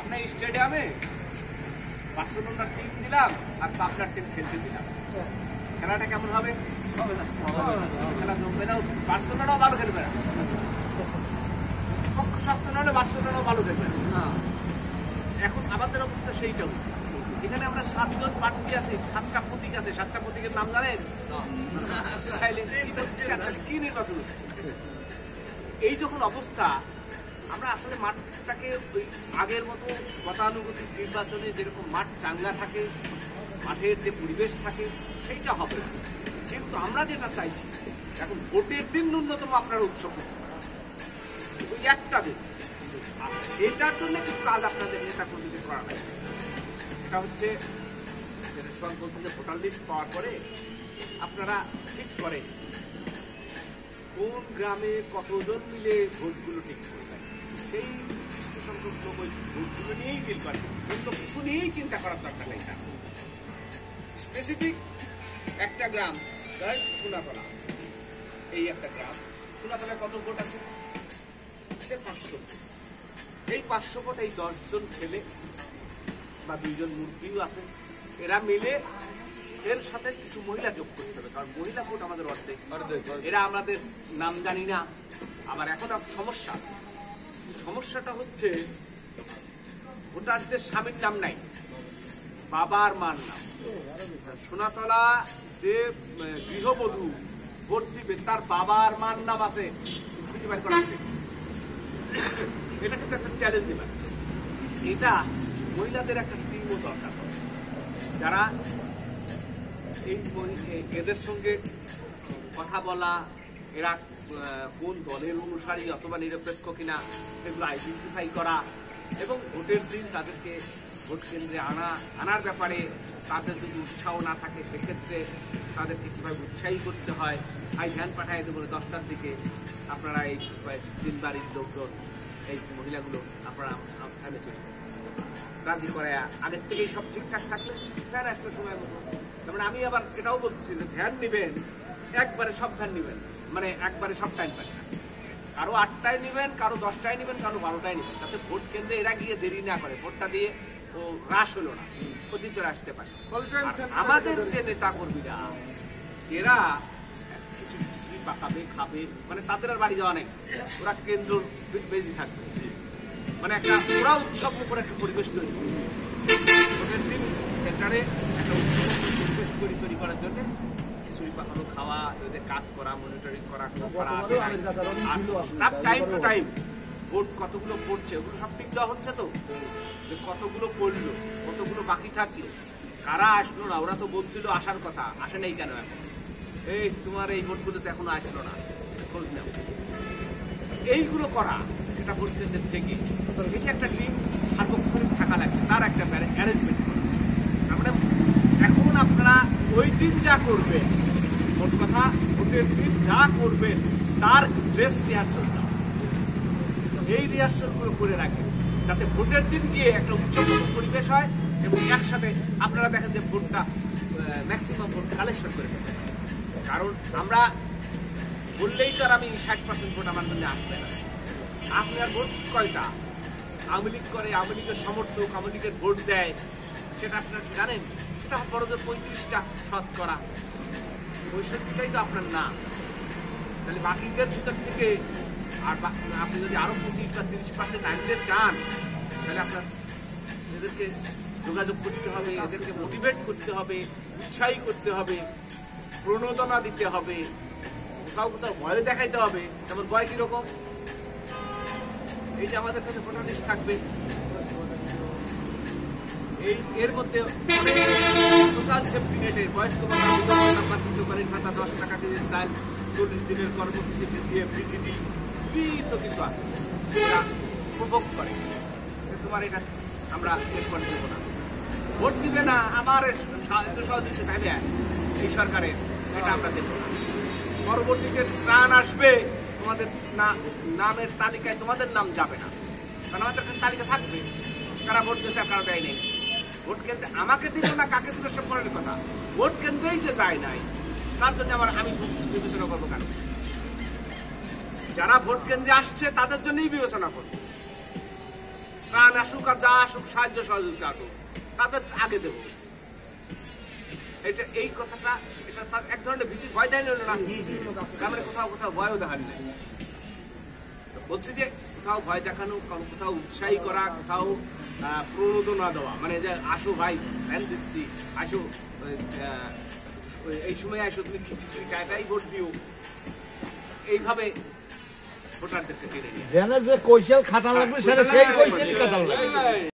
আপনার স্টেডিয়ামে বার্সেলোনার টিম দিলাম আর পাবনার টিম খেলতে দিলাম, খেলাটা কেমন হবে? খেলা জমবে না, বার্সেলোনাও ভালো খেলবে না, পক্ষ শক্ত না হলে বার্সেলোনাও ভালো খেলবে না। এখন আমাদের অবস্থা সেইটা হচ্ছে, এখানে আমরা 7 জন প্রার্থী আছি, 7টা প্রতীক আছে। 7টা প্রতীকের নাম জানেন? কি নির্বাচন হচ্ছে? এই যখন অবস্থা, আমরা আসলে মাঠটাকে ওই আগের মতো গতানুগতিক নির্বাচনে যেরকম মাঠ চাঙ্গা থাকে, মাঠের যে পরিবেশ থাকে, সেইটা হবে না। কিন্তু আমরা যেটা চাইছি, এখন ভোটের দিন ন্যূনতম আপনারা উৎসব করতে পারেন, ওই একটা দিন। আর এটার জন্য কিছু কাজ আপনাদের নেতা কর্মীদের করা হয়। এটা হচ্ছে যেটা সব বলতে যে ভোটার লিস্ট পাওয়ার পরে আপনারা ঠিক করেন কোন গ্রামে কতজন মিলে ভোটগুলো ঠিক করবেন, সেই নির্দিষ্ট সংখ্যক লোক ওই ভোটগুলো নিয়েই ডিল করবেন। অন্য কিছু নিয়েই চিন্তা করার দরকার নেই। তার স্পেসিফিক একটা গ্রাম, সোনাতলা, এই একটা গ্রাম, সোনাতলায় কত ভোট আছে? 500। এই 500 ভোট, এই 10 জন ছেলে বা 2 জন মুরব্বীও আছে, এরা মিলে এর সাথে কিছু মহিলা যোগ করতে হবে, কারণ মহিলা ভোট আমাদের অর্ধেক। এরা আমাদের নাম জানি না। আবার এখন সমস্যা, সমস্যাটা হচ্ছে ভোটারদের স্বামীর নাম নাই, বাবার মার নাম। সোনাতলা যে গৃহবধূ ভোট দিবে, তার বাবার মার নাম আছে, এটা কিন্তু একটা চ্যালেঞ্জ দিবে। এটা মহিলাদের একটা টিমও দরকার, যারা এদের সঙ্গে কথা বলা, এরা কোন দলের অনুসারী অথবা নিরপেক্ষ কিনা সেগুলো আইডেন্টিফাই করা, এবং ভোটের দিন তাদেরকে ভোট কেন্দ্রে আনার ব্যাপারে তাদের যদি উৎসাহ না থাকে, সেক্ষেত্রে তাদেরকে কীভাবে উৎসাহী করতে হয়। ভ্যান পাঠায় দেবো 10টার দিকে, আপনারা এই 3 বাড়ির লোকজন, এই মহিলাগুলো আপনারা ভ্যানে চলে রাজি করে, আগের থেকেই সব ঠিকঠাক থাকলে ভ্যান আসবে সময় মতো। তারপরে আমি আবার এটাও বলতেছি যে ভ্যান নেবেন, একবারে সব ভ্যান নেবেন, মানে একবারে সব টাইম পাবেন না। কারো 8টায় নেবেন, কারো 10টায় নেবেন, কারো 12টায় নেবেন, তাতে ভোট কেন্দ্রে এরা গিয়ে দেরি না করে, ভোটটা দিয়ে ও হ্রাস হলো না, প্রতি চলে আসতে পারে। আমাদের যে নেতা কর্মীরা, এরা কিছু পাকাবে, খাবে, মানে তাদের আর বাড়ি যাওয়া নেই, ওরা কেন্দ্র বেজি থাকবে, মানে একটা ওরা উৎসব উপর একটা পরিবেশ তৈরি করবে। ভোটের দিন সেন্টারে একটা উৎসব পরিবেশ তৈরি করার জন্য খিচুড়ি পাকানো খাওয়া, এদের কাজ করা, মনিটরিং করা, টাইম টু টাইম ভোট কতগুলো পড়ছে ওগুলো সব ঠিক দেওয়া হচ্ছে তো, যে কতগুলো পড়লো, কতগুলো বাকি থাকলো, কারা আসলো না। ওরা তো বলছিল আসার কথা, আসে নাই কেন এখন? এই তোমার এই ভোটগুলোতে এখনো আসলো না, খোঁজ নেও। এইগুলো করা, এটা ভোট কেন্দ্রের থেকে এটি একটা টিম সার্বক্ষণিক থাকা লাগবে, তার একটা অ্যারেঞ্জমেন্ট করা। আমরা এখন আপনারা ওই দিন যা করবেন, মোট কথা ভোটের দিন যা করবেন তার ড্রেস রিহার্সাল, এই রিহার্সালগুলো করে রাখেন, যাতে ভোটের দিন গিয়ে একটা উৎসবমূলক পরিবেশ হয় এবং একসাথে আপনারা দেখেন যে ভোটটা ম্যাক্সিমাম ভোট কালেকশন করে ফেলতে পারেন। কারণ আমরা বললেই তো আর আমি 60% ভোট আমার জন্য আসবে না। আপনার ভোট কয়টা? আওয়ামী লীগ করে, আওয়ামী লীগের সমর্থক, আওয়ামী লীগের ভোট দেয়, সেটা আপনারা জানেন? সেটা বড় যে 35টা শতকরা, 65টাই তো আপনার না। তাহলে বাকিদের ভিতর থেকে আর আপনি যদি আরো 25 বা 30% আনতে চান, তাহলে আপনার এদেরকে যোগাযোগ করতে হবে, এদেরকে মোটিভেট করতে হবে, উৎসাহী করতে হবে, প্রণোদনা দিতে হবে, কোথাও কোথাও ভয় দেখাইতে হবে। যেমন ভয় কিরকম? এই যে আমাদের কাছে ভোটার লিস্ট থাকবে, এর মধ্যে সোশ্যাল সেফটি নেটের বয়স্ক ভাতা 10 টাকা দিনের চাল, 40 দিনের কর্মসূচি, ভিজিটি, বিভিন্ন কিছু আছে, উপভোগ করে। তোমার এটা আমরা এরপর দেবো না, ভোট দিবে না, আমার সহযোগিতা থাকবে এই সরকারের, এটা আমরা দেবো না। পরবর্তীতে ত্রাণ আসবে, তোমাদের নামের তালিকায় তোমাদের নাম যাবে না, কারণ আমাদের কাছে তালিকা থাকবে কারা ভোট দিয়েছে আর কারা দেয় নাই। ভোট কেন্দ্রে আমাকে দিল না, কাকে দিল সব পরের কথা, ভোট কেন্দ্রেই যে যায় নাই তার জন্য আমি বিবেচনা করবো কেন? যারা ভোট কেন্দ্রে আসছে তাদের জন্যই বিবেচনা করবো। ত্রাণ ত্রাণ আসুক আর যা আসুক, সাহায্য সহযোগিতা আসুক, তাদের আগে দেব। এটা এই কথাটা, এটা তার এক ধরনের ভীতির ভয় দেয় না, মানে কোথাও কোথাও ভয়ও দেখান নেই। বলছি যে কোথাও ভয় দেখানো, কোথাও উৎসাহী করা, কোথাও প্রণোদনা দেওয়া, মানে যে আসো ভাই ধ্যান দিচ্ছি, আসো এই সময় আসো, তুমি খিচুড়ি খায় ভোট দিও, এইভাবে ভোটারদেরকে টেনে নিয়ে যে কৌশল খাটা লাগবে সেটা সেই কৌশল খাটা লাগবে।